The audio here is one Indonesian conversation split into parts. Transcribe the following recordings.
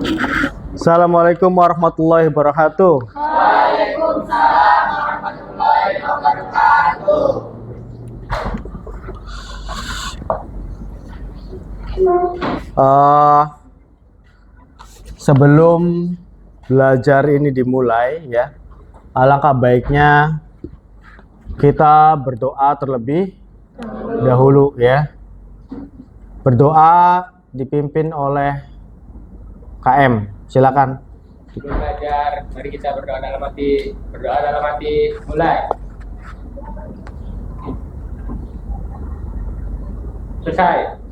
Assalamualaikum warahmatullahi wabarakatuh. Waalaikumsalam warahmatullahi wabarakatuh. Sebelum belajar ini dimulai ya, alangkah baiknya kita berdoa terlebih dahulu ya. Berdoa dipimpin oleh KM. Silakan. Sebelum belajar, mari kita berdoa dalam hati. Berdoa dalam hati, mulai. Selesai.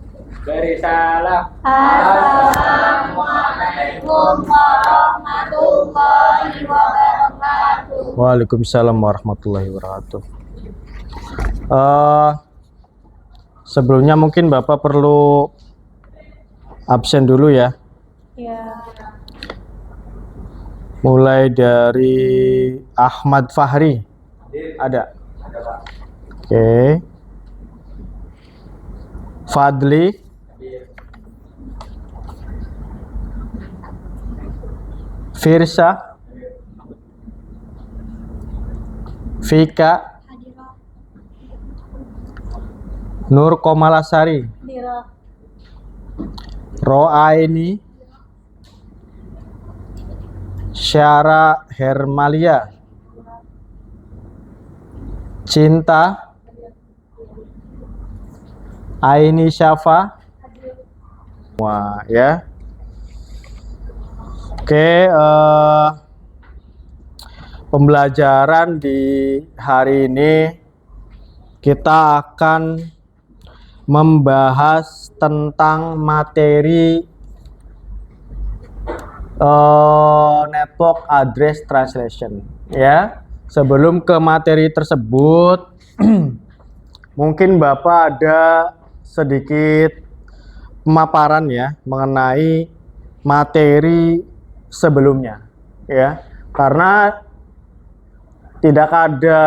Beri salam. Assalamualaikum warahmatullahi wabarakatuh. Waalaikumsalam warahmatullahi wabarakatuh. Sebelumnya mungkin Bapak perlu absen dulu ya. Ya. Mulai dari Ahmad Fahri. Ada. Oke. Fadli. Firsa. Vika. Nur Komalasari. Roaini. Syara Hermalia. Cinta. Aini Syafa. Wah, ya. Oke, pembelajaran di hari ini kita akan membahas tentang materi network address translation ya. Sebelum ke materi tersebut mungkin Bapak ada sedikit pemaparan ya mengenai materi sebelumnya ya, karena tidak ada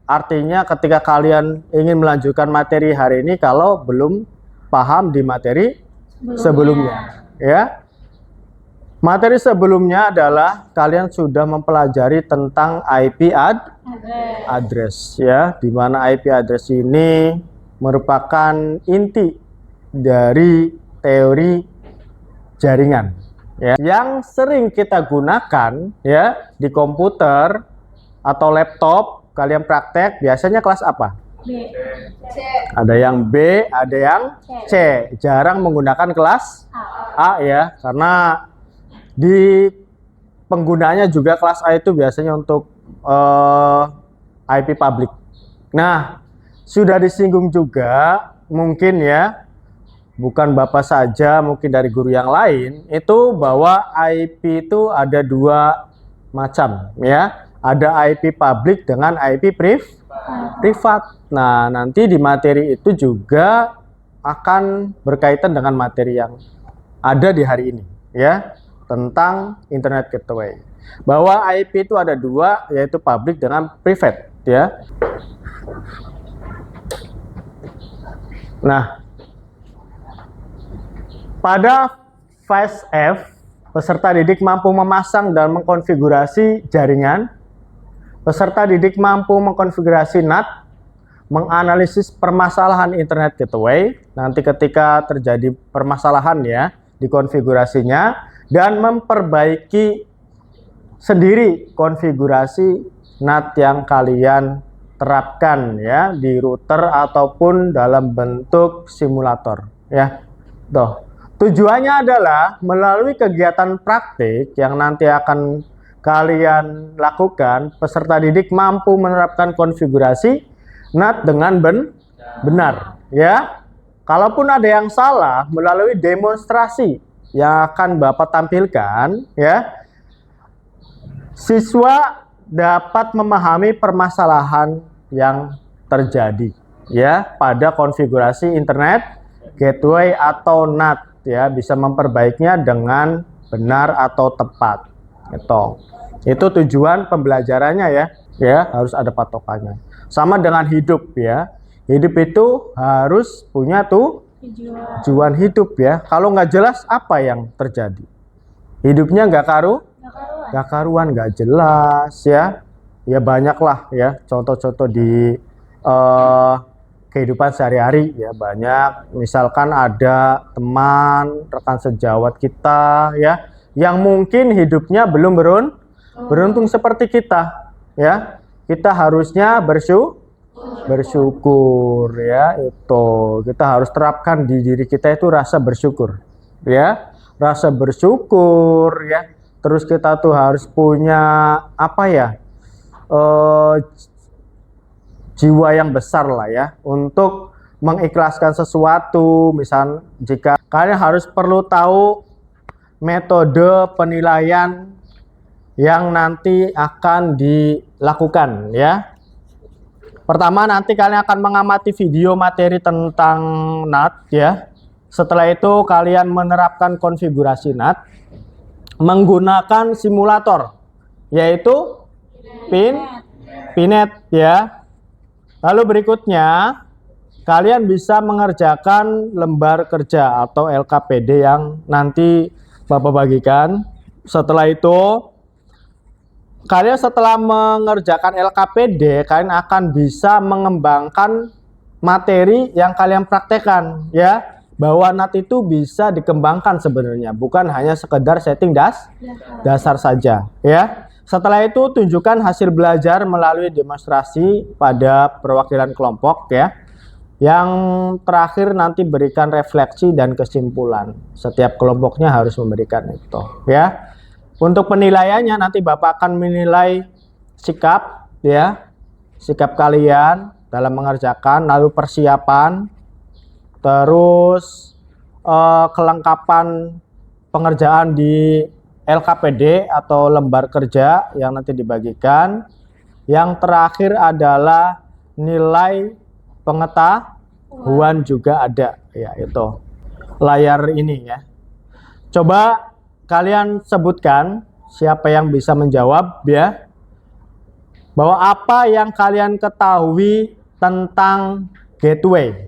artinya ketika kalian ingin melanjutkan materi hari ini kalau belum paham di materi sebelumnya ya. Materi sebelumnya adalah kalian sudah mempelajari tentang IP address ya, di mana IP address ini merupakan inti dari teori jaringan ya, yang sering kita gunakan ya di komputer atau laptop. Kalian praktek biasanya kelas apa? B. C. Ada yang B, ada yang C. Jarang menggunakan kelas A ya, karena di penggunaannya juga kelas A itu biasanya untuk IP public. Nah, sudah disinggung juga mungkin ya, bukan Bapak saja, mungkin dari guru yang lain, itu bahwa IP itu ada dua macam ya. Ada IP public dengan IP privat. Nah, nanti di materi itu juga akan berkaitan dengan materi yang ada di hari ini ya, tentang Internet Gateway. Bahwa IP itu ada dua, yaitu public dengan private ya. Nah, pada fase F, peserta didik mampu memasang dan mengkonfigurasi jaringan. Peserta didik mampu mengkonfigurasi NAT, menganalisis permasalahan Internet Gateway. Nanti ketika terjadi permasalahan ya di konfigurasinya, dan memperbaiki sendiri konfigurasi NAT yang kalian terapkan ya di router ataupun dalam bentuk simulator ya. Tujuannya adalah melalui kegiatan praktik yang nanti akan kalian lakukan, peserta didik mampu menerapkan konfigurasi NAT dengan benar ya. Kalaupun ada yang salah, melalui demonstrasi yang akan Bapak tampilkan ya, siswa dapat memahami permasalahan yang terjadi ya pada konfigurasi Internet Gateway atau NAT ya, bisa memperbaikinya dengan benar atau tepat. Itu tujuan pembelajarannya ya, harus ada patokannya. Sama dengan hidup ya. Hidup itu harus punya tujuan hidup ya. Kalau nggak jelas apa yang terjadi? hidupnya Nggak karuan. nggak karuan, nggak jelas ya. Ya banyak lah ya contoh-contoh di kehidupan sehari-hari ya, banyak. Misalkan ada teman, rekan sejawat kita ya, yang mungkin hidupnya belum beruntung seperti kita ya. Kita harusnya bersyukur ya, itu kita harus terapkan di diri kita itu rasa bersyukur ya, rasa bersyukur ya. Terus kita tuh harus punya apa ya, jiwa yang besar lah ya untuk mengikhlaskan sesuatu. Misal jika kalian harus perlu tahu metode penilaian yang nanti akan dilakukan ya. Pertama, nanti kalian akan mengamati video materi tentang NAT ya. Setelah itu kalian menerapkan konfigurasi NAT menggunakan simulator, yaitu Pinet ya. Lalu berikutnya kalian bisa mengerjakan lembar kerja atau LKPD yang nanti Bapak bagikan. Setelah itu kalian setelah mengerjakan LKPD, kalian akan bisa mengembangkan materi yang kalian praktekkan ya. Bahwa NAT itu bisa dikembangkan sebenarnya, bukan hanya sekedar setting dasar saja ya. Setelah itu tunjukkan hasil belajar melalui demonstrasi pada perwakilan kelompok ya. Yang terakhir nanti berikan refleksi dan kesimpulan. Setiap kelompoknya harus memberikan itu ya. Untuk penilaiannya nanti Bapak akan menilai sikap ya, sikap kalian dalam mengerjakan, lalu persiapan, terus kelengkapan pengerjaan di LKPD atau lembar kerja yang nanti dibagikan. Yang terakhir adalah nilai pengetahuan juga ada ya, itu layar ini ya. Coba kalian sebutkan siapa yang bisa menjawab ya, bahwa apa yang kalian ketahui tentang gateway.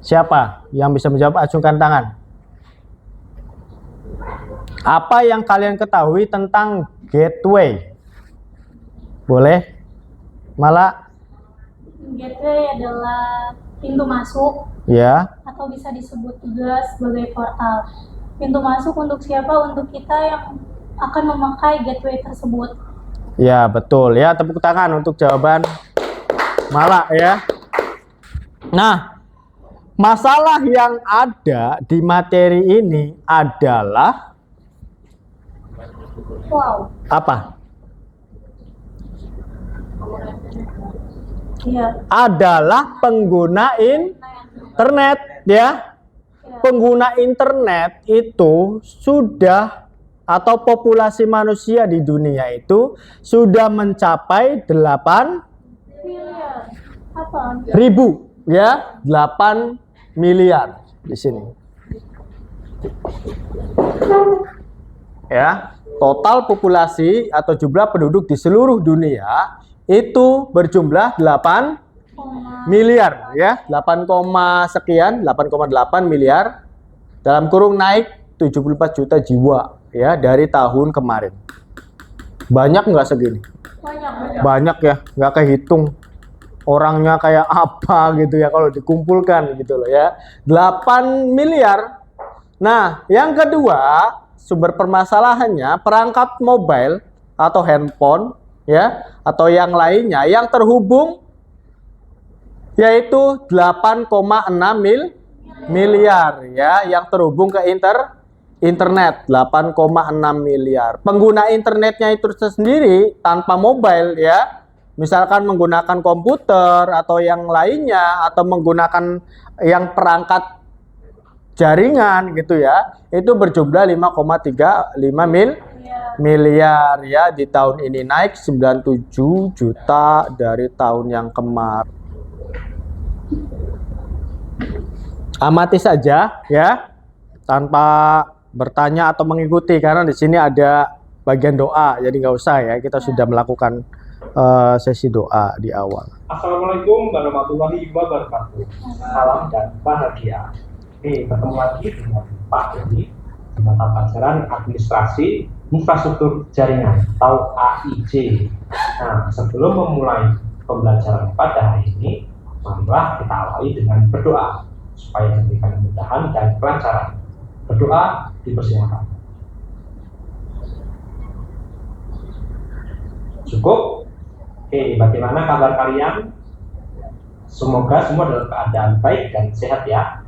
Siapa yang bisa menjawab? Acungkan tangan. Apa yang kalian ketahui tentang gateway? Boleh? Malah? Gateway adalah pintu masuk Ya. atau bisa disebut juga sebagai portal. Pintu masuk untuk siapa? Untuk kita yang akan memakai gateway tersebut. Ya, betul ya. Tepuk tangan untuk jawaban Malah ya. Nah, masalah yang ada di materi ini adalah apa? Iya. Adalah pengguna internet ya. Pengguna internet itu sudah, atau populasi manusia di dunia itu sudah mencapai 8 Miliar. Apa? ribu ya, 8 miliar di sini. Ya, total populasi atau jumlah penduduk di seluruh dunia itu berjumlah 8 miliar ya, 8, sekian, 8,8 miliar, dalam kurung naik 74 juta jiwa ya dari tahun kemarin. Banyak nggak segini? Banyak ya, nggak kehitung orangnya kayak apa gitu ya kalau dikumpulkan gitu loh ya. 8 miliar. Nah, yang kedua, sumber permasalahannya perangkat mobile atau handphone ya, atau yang lainnya yang terhubung yaitu 8,6 miliar ya, yang terhubung ke internet 8,6 miliar. Pengguna internetnya itu sendiri tanpa mobile ya, misalkan menggunakan komputer atau yang lainnya, atau menggunakan yang perangkat jaringan gitu ya, itu berjumlah 5,35 miliar ya di tahun ini, naik 97 juta dari tahun yang kemarin. Amati saja ya, tanpa bertanya atau mengikuti, karena di sini ada bagian doa, jadi nggak usah ya, kita sudah melakukan sesi doa di awal. Assalamualaikum warahmatullahi wabarakatuh. Salam dan bahagia. Nih, ketemu lagi dengan Pak Dodi di mata pelajaran Administrasi Infrastruktur Jaringan atau AIJ. Nah, sebelum memulai pembelajaran pada hari ini, marilah kita awali dengan berdoa supaya diberikan kemudahan dan kelancaran. Berdoa dipersilakan. Cukup? Oke, bagaimana kabar kalian? Semoga semua dalam keadaan baik dan sehat ya.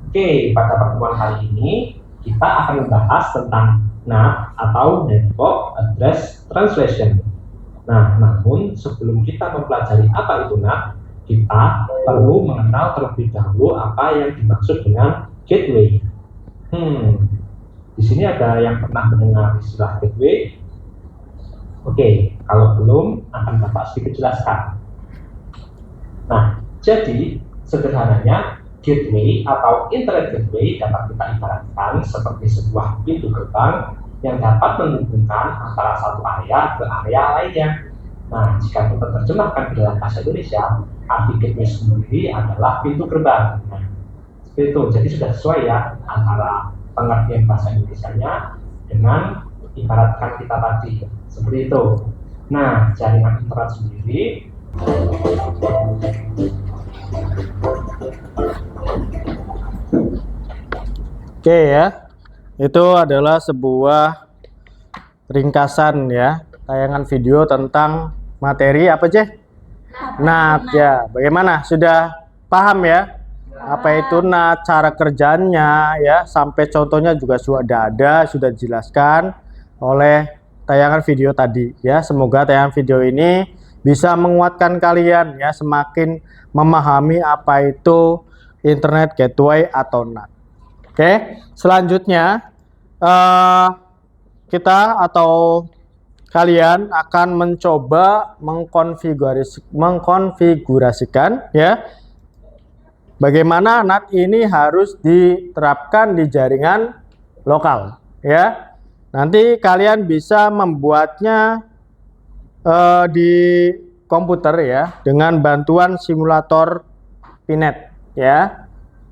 Oke, pada pertemuan kali ini kita akan membahas tentang NAT atau Network Address Translation. Nah, namun sebelum kita mempelajari apa itu NAT, kita perlu mengenal terlebih dahulu apa yang dimaksud dengan gateway. Di sini ada yang pernah mendengar istilah gateway? Oke, kalau belum akan Bapak sedikit jelaskan. Nah, jadi sederhananya gateway atau internet gateway dapat kita ibaratkan seperti sebuah pintu gerbang yang dapat menghubungkan antara satu area ke area lainnya. Nah, jika kita terjemahkan ke dalam bahasa Indonesia, arti gateway sendiri adalah pintu gerbang. Nah, seperti itu. Jadi sudah sesuai ya antara pengertian bahasa Indonesianya dengan ibaratkan kita tadi. Seperti itu. Nah, jaringan internet sendiri Oke ya, itu adalah sebuah ringkasan ya, tayangan video tentang materi apa Ceh? NAT ya. Bagaimana? Sudah paham ya? Apa itu NAT, cara kerjanya ya, sampai contohnya juga sudah ada, sudah dijelaskan oleh tayangan video tadi ya. Semoga tayangan video ini bisa menguatkan kalian ya, semakin memahami apa itu internet gateway atau NAT. Oke, selanjutnya kita atau kalian akan mencoba mengkonfigurasikan ya, bagaimana NAT ini harus diterapkan di jaringan lokal ya. Nanti kalian bisa membuatnya di komputer ya, dengan bantuan simulator Pinet ya.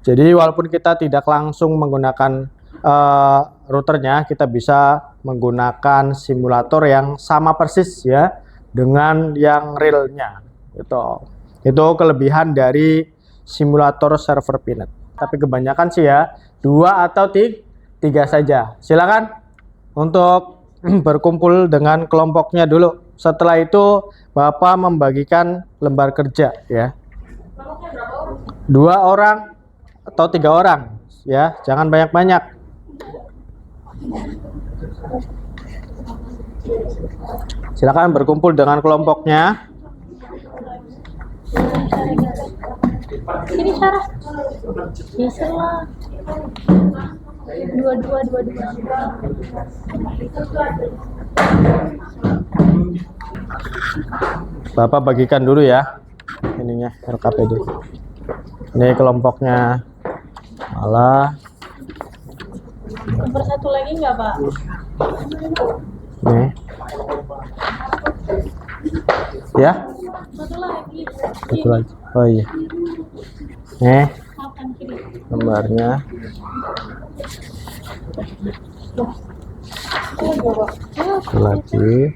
Jadi walaupun kita tidak langsung menggunakan routernya, kita bisa menggunakan simulator yang sama persis ya dengan yang realnya. Itu kelebihan dari simulator server Pinet. Tapi kebanyakan sih ya 2 atau 3 saja. Silakan untuk berkumpul dengan kelompoknya dulu. Setelah itu Bapak membagikan lembar kerja ya. 2 orang atau 3 orang ya, jangan banyak-banyak. Silakan berkumpul dengan kelompoknya. Ini cara biasalah 22. Bapak bagikan dulu ya ininya, RKPD. Ini kelompoknya. Malah Nomor 1 lagi nggak Pak? nih ya, 1 lagi. satu lagi. Oh iya, nih Makan kiri. lembarnya. Satu lagi.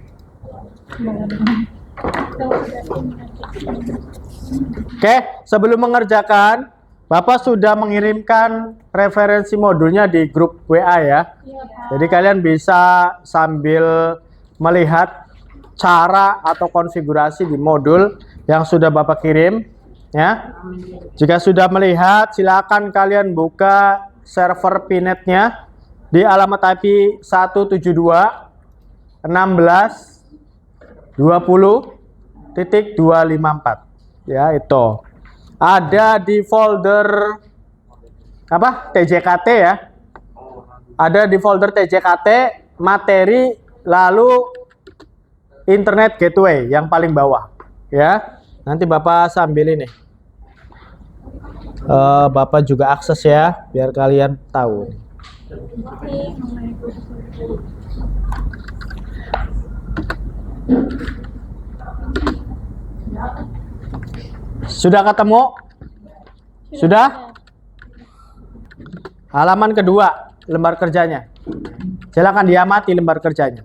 Oke, sebelum mengerjakan, Bapak sudah mengirimkan referensi modulnya di grup WA ya. Iya Pak. Jadi kalian bisa sambil melihat cara atau konfigurasi di modul yang sudah Bapak kirim ya. Jika sudah melihat, silakan kalian buka server Pinetnya di alamat IP 172.16.20.254 ya. Itu ada di folder apa, TJKT ya. Ada di folder TJKT materi, lalu internet gateway yang paling bawah ya. Nanti Bapak sambil ini Bapak juga akses ya, biar kalian tahu. Sudah ketemu? Sudah? Halaman kedua. lembar kerjanya. Silakan diamati lembar kerjanya.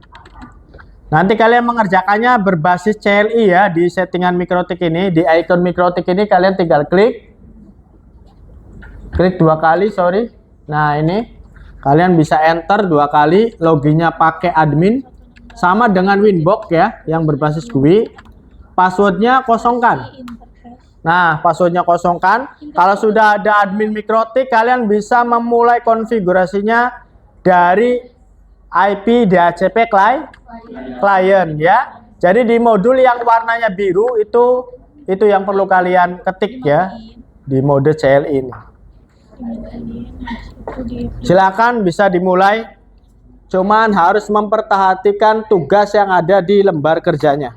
Nanti kalian mengerjakannya berbasis CLI ya, di settingan Mikrotik ini, di icon Mikrotik ini kalian tinggal klik 2 kali, sorry. Nah ini kalian bisa enter 2 kali, loginnya pakai admin, sama dengan Winbox ya, yang berbasis GUI. Passwordnya kosongkan. Nah, passwordnya kosongkan. Kalau sudah ada admin Mikrotik, kalian bisa memulai konfigurasinya dari IP DHCP client ya. Jadi di modul yang warnanya biru itu yang perlu kalian ketik ya di mode CLI ini. Silakan bisa dimulai. Cuman harus memperhatikan tugas yang ada di lembar kerjanya.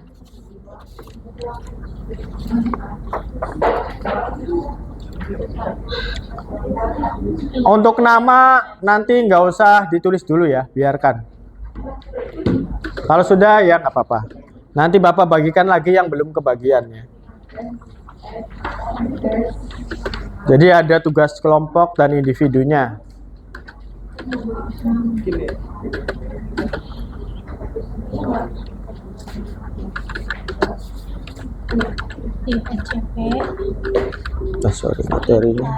Untuk nama nanti nggak usah ditulis dulu ya, biarkan. Kalau sudah ya nggak apa-apa. Nanti Bapak bagikan lagi yang belum kebagiannya. Jadi ada tugas kelompok dan individunya. Sorry, materinya.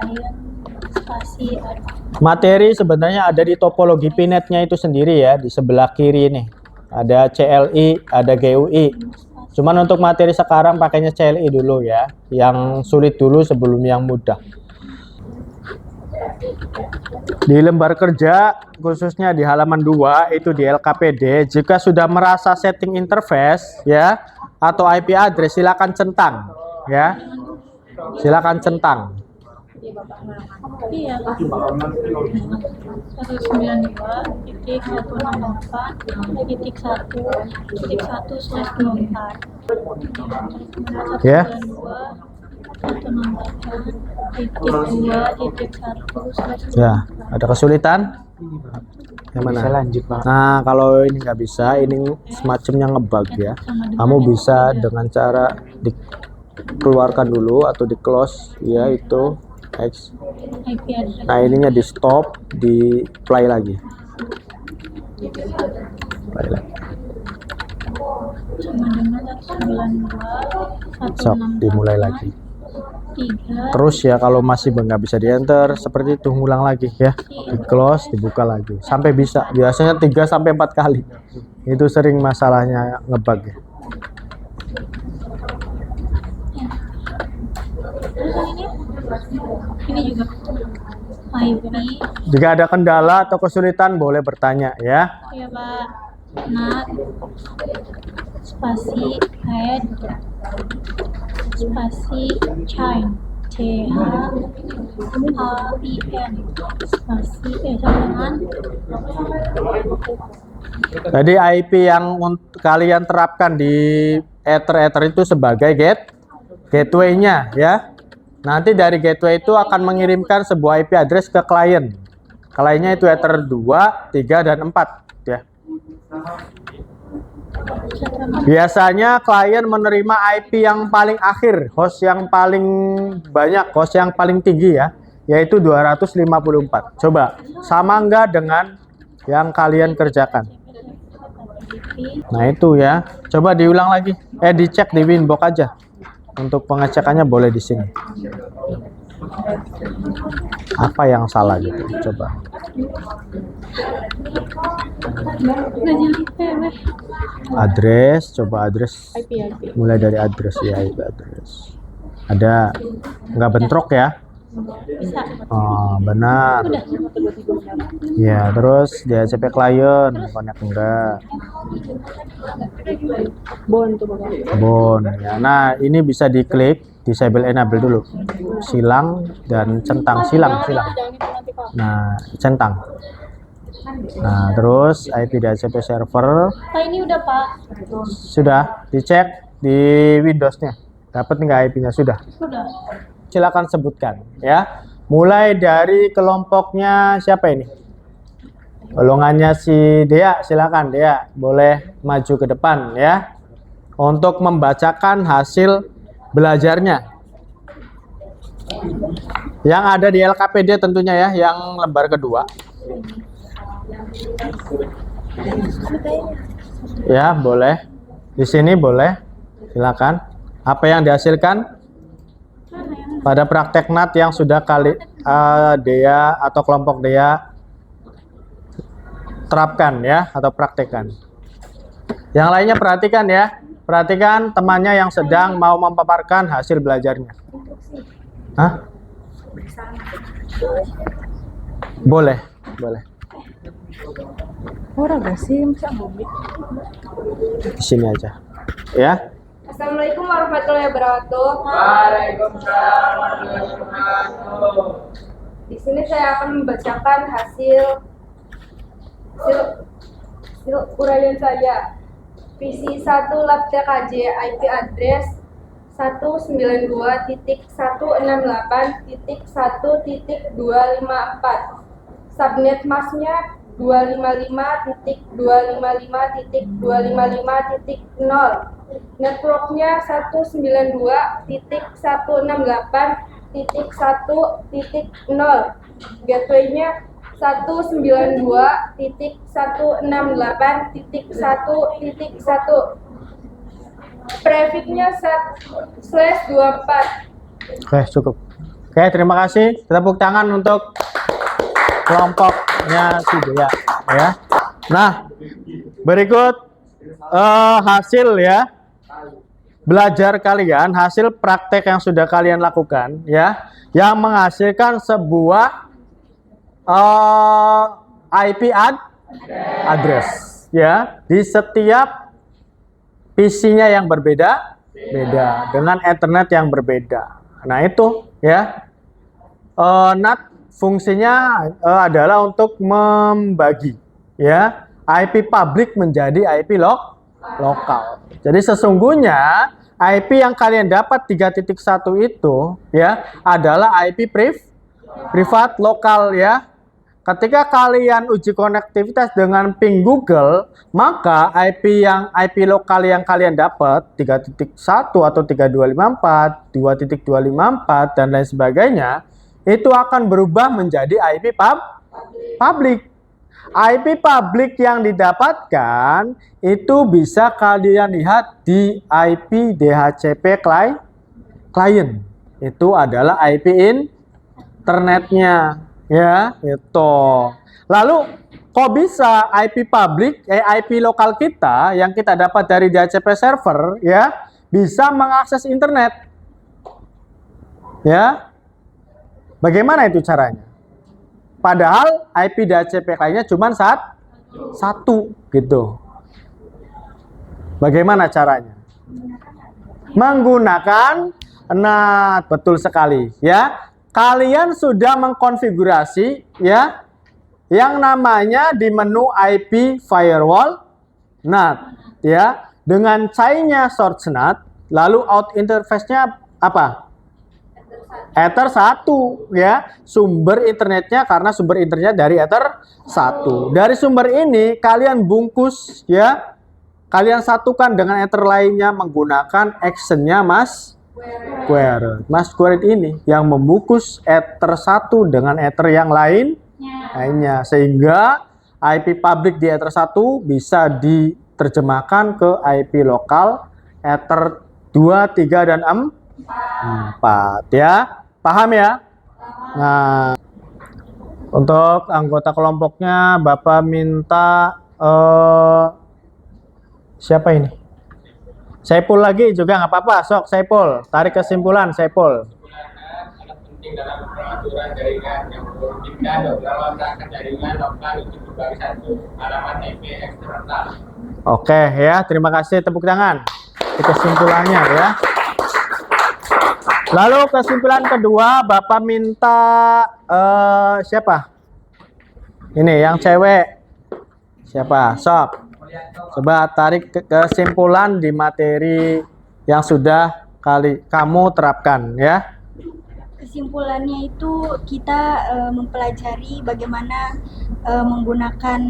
Materi sebenarnya ada di topologi pinetnya itu sendiri ya, di sebelah kiri ini. Ada CLI, ada GUI. Cuman untuk materi sekarang pakainya CLI dulu ya, yang sulit dulu sebelum yang mudah. Di lembar kerja, khususnya di halaman 2, itu di LKPD, jika sudah merasa setting interface ya, atau IP address, silakan centang ya. Silakan centang. Iya. 192.168.1.1/24 Ya. 192.168.2.1/. Ya, ada kesulitan? Yang mana? Bisa lanjut, Pak. Nah, kalau ini nggak bisa, ini semacamnya ngebug ya. Kamu bisa dengan cara dikeluarkan dulu atau di close ya, itu X. IP address. Nah, ininya di stop, di play lagi. Play lagi. Sama dengan 192.168.3. Sok, dimulai lagi. 3. Terus ya, kalau masih nggak bisa di enter, seperti itu, ngulang lagi ya. Di close, dibuka lagi. Sampai bisa. Biasanya 3-4 kali. Itu sering masalahnya ngebug ya. Terus ini juga IP. Jika ada kendala atau kesulitan boleh bertanya ya. Ya Pak. Nat spasi head spasi chain CHAIN spasi sama dengan. Jadi IP yang kalian terapkan di Ether itu sebagai gateway-nya ya. Nanti dari gateway itu akan mengirimkan sebuah IP address ke klien. Kliennya itu Ether 2, 3, dan 4 ya. Biasanya klien menerima IP yang paling akhir, host yang paling banyak, host yang paling tinggi ya, yaitu 254. Coba sama enggak dengan yang kalian kerjakan? Nah itu ya. Coba diulang lagi. Dicek di Winbox aja. Untuk pengecekannya boleh di sini. Apa yang salah gitu? Coba. Address, coba address. Mulai dari address ya, IP address. Ada nggak bentrok ya? Bisa. Oh, benar. Udah. Ya, terus DHCP client, connect enggak? Bon tuh Bapak. Bon ya. Nah, ini bisa diklik, disable enable dulu. Silang dan centang, silang. Nah, centang. Nah, terus IP DHCP server Pak ini udah Pak. sudah dicek di Windows-nya. Dapat nggak IP-nya? Sudah. Sudah. Silakan sebutkan ya. Mulai dari kelompoknya siapa ini? Golongannya si Dea, silakan Dea, boleh maju ke depan ya. Untuk membacakan hasil belajarnya. Yang ada di LKPD tentunya ya, yang lembar kedua. Ya, boleh. Di sini boleh. Silakan. Apa yang dihasilkan pada praktek NAT yang sudah Dea atau kelompok Dea terapkan ya atau praktekkan. Yang lainnya perhatikan ya. Perhatikan temannya yang sedang mau memaparkan hasil belajarnya. Hah? Boleh, boleh. Di sini aja. Ya. Assalamualaikum warahmatullahi wabarakatuh. Waalaikumsalam warahmatullahi wabarakatuh. Di sini saya akan membacakan hasil uraian saya. PC 1 Lab TKJ IP address 192.168.1.254. Subnet masknya 255.255.255.0. Networknya 192.168.1.0. Gateway-nya 192.168.1.1. Prefix-nya /24. Oke, cukup. Oke, terima kasih. Tepuk tangan untuk kelompoknya si Dea ya. Nah, berikut hasil ya belajar kalian, hasil praktek yang sudah kalian lakukan ya, yang menghasilkan sebuah IP address ya di setiap PC-nya yang beda dengan Ethernet yang berbeda. Nah, itu ya. NAT fungsinya adalah untuk membagi ya IP publik menjadi IP lokal. Jadi sesungguhnya IP yang kalian dapat 3.1 itu ya adalah IP privat lokal ya. Ketika kalian uji konektivitas dengan ping Google, maka IP lokal yang kalian dapat 3.1 atau 3254, 2.254 dan lain sebagainya itu akan berubah menjadi IP publik. IP publik yang didapatkan itu bisa kalian lihat di IP DHCP client. Itu adalah IP internetnya ya, itu. Lalu kok bisa IP publik IP lokal kita yang kita dapat dari DHCP server ya bisa mengakses internet? Ya. Bagaimana itu caranya? Padahal IP DHCP lainnya cuma satu gitu. Bagaimana caranya? Menggunakan NAT, betul sekali ya. Kalian sudah mengkonfigurasi ya yang namanya di menu IP firewall NAT ya dengan CHAI-nya source NAT, lalu out interface-nya apa? Ether 1 ya, sumber internetnya karena sumber internetnya dari Ether 1. Dari sumber ini kalian bungkus ya, kalian satukan dengan Ether lainnya menggunakan action-nya Masquerade ini yang membungkus Ether 1 dengan Ether yang lainnya sehingga IP public di Ether 1 bisa diterjemahkan ke IP lokal Ether 2, 3 dan 4 ya. Paham ya? Nah, untuk anggota kelompoknya Bapak minta siapa ini? Saipul lagi juga nggak apa-apa. Sok Saipul, tarik kesimpulan Saipul. Sangat penting dalam pengaturan jaringan yang memungkinkan beberapa perangkat jaringan lokal untuk berbagai satu alamat IP eksternal. Oke ya, terima kasih, tepuk tangan. Itu kesimpulannya ya. Lalu kesimpulan kedua, Bapak minta siapa? Ini yang cewek. Siapa? Sok. Coba tarik kesimpulan di materi yang sudah kamu terapkan ya. Kesimpulannya itu kita mempelajari bagaimana menggunakan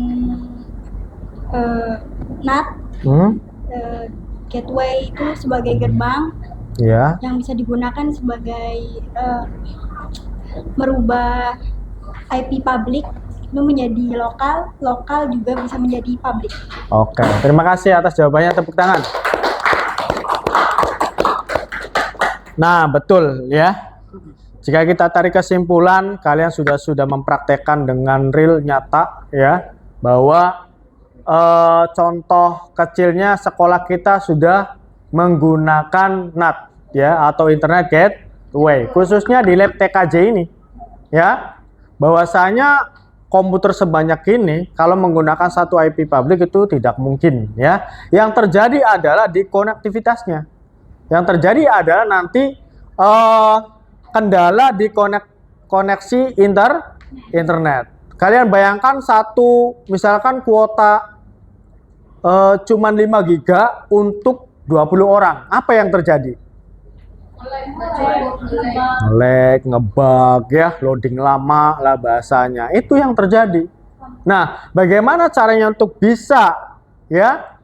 NAT, gateway itu sebagai gerbang Ya. yang bisa digunakan sebagai merubah IP public itu menjadi lokal, lokal juga bisa menjadi publik. Oke, terima kasih atas jawabannya, tepuk tangan. Nah, betul ya. Jika kita tarik kesimpulan, kalian sudah mempraktekkan dengan real nyata ya, bahwa contoh kecilnya sekolah kita sudah menggunakan NAT ya, atau Internet Gateway, khususnya di lab TKJ ini ya. Bahwasanya komputer sebanyak ini kalau menggunakan satu IP publik itu tidak mungkin ya. Yang terjadi adalah di konektivitasnya. Yang terjadi adalah nanti kendala di koneksi internet. Kalian bayangkan misalkan kuota cuman 5 giga untuk 20 orang. Apa yang terjadi? Lag, ngebug ya, loading lama lah bahasanya. Itu yang terjadi. Nah, bagaimana caranya untuk bisa ya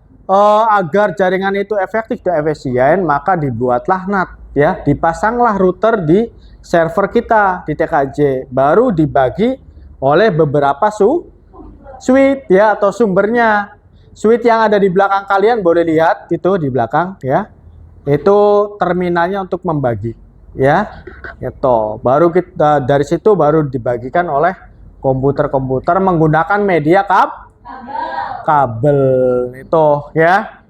agar jaringan itu efektif dan efisien? Maka dibuatlah NAT ya, dipasanglah router di server kita di TKJ, baru dibagi oleh beberapa suite ya, atau sumbernya. Suite yang ada di belakang kalian boleh lihat itu di belakang ya. Itu terminalnya untuk membagi ya. Itu baru kita dari situ baru dibagikan oleh komputer-komputer menggunakan media kabel itu ya.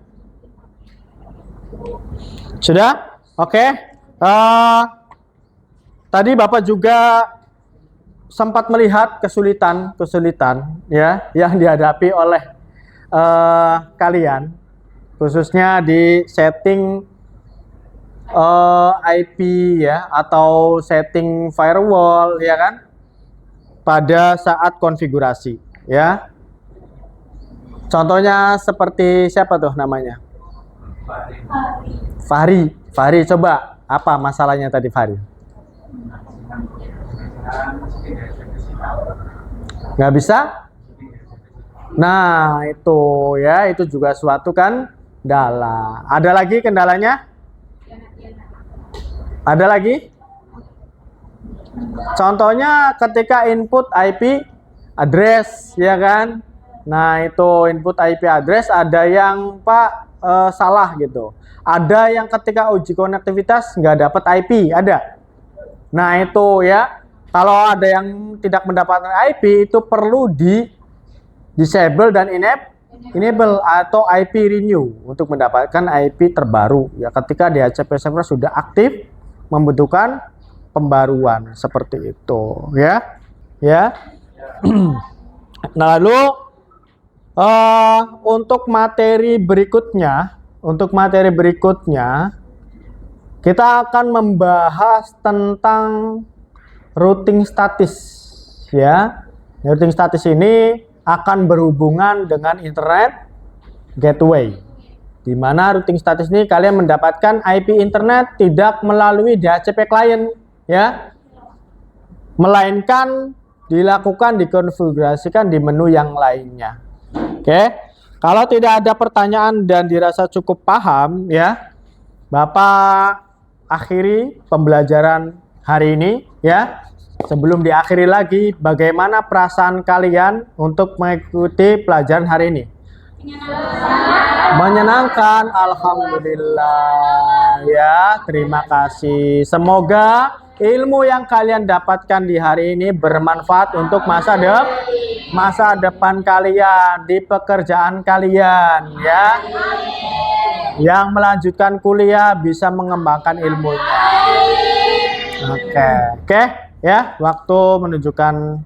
Sudah? Oke. Tadi Bapak juga sempat melihat kesulitan ya yang dihadapi oleh kalian, khususnya di setting IP ya, atau setting firewall ya kan, pada saat konfigurasi ya. Contohnya seperti siapa tuh namanya? Fahri. Fahri, coba apa masalahnya tadi Fahri? Nggak bisa? Nah itu ya, itu juga suatu kendala. Ada lagi kendalanya? Ada lagi? Contohnya ketika input IP address ya kan. Nah itu input IP address ada yang salah gitu. Ada yang ketika uji konektivitas nggak dapat IP, ada. Nah itu ya, kalau ada yang tidak mendapatkan IP itu perlu di disable dan enable atau IP renew untuk mendapatkan IP terbaru ya, ketika DHCP server sudah aktif membutuhkan pembaruan seperti itu ya. Nah lalu untuk materi berikutnya kita akan membahas tentang routing status ya. Routing status ini akan berhubungan dengan Internet Gateway, di mana routing status ini kalian mendapatkan IP internet tidak melalui DHCP client ya, melainkan dikonfigurasikan di menu yang lainnya. Oke. Kalau tidak ada pertanyaan dan dirasa cukup paham ya, Bapak akhiri pembelajaran hari ini ya. Sebelum diakhiri lagi, bagaimana perasaan kalian untuk mengikuti pelajaran hari ini? Menyenangkan, alhamdulillah ya. Terima kasih. Semoga ilmu yang kalian dapatkan di hari ini bermanfaat untuk masa depan kalian, di pekerjaan kalian ya. Yang melanjutkan kuliah bisa mengembangkan ilmunya. Oke ya, waktu menunjukkan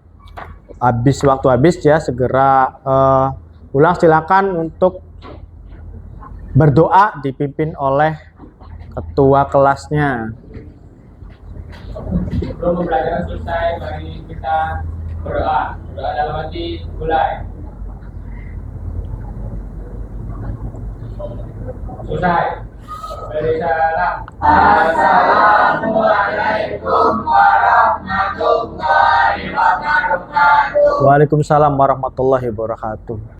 waktu habis ya, segera pulang. Silakan untuk berdoa dipimpin oleh ketua kelasnya. Sebelum pembelajaran selesai, mari kita berdoa. Berdoa dalam hati, mulai. Selesai. Beri salam. Assalamualaikum warahmatullahi wabarakatuh. Waalaikumsalam warahmatullahi wabarakatuh.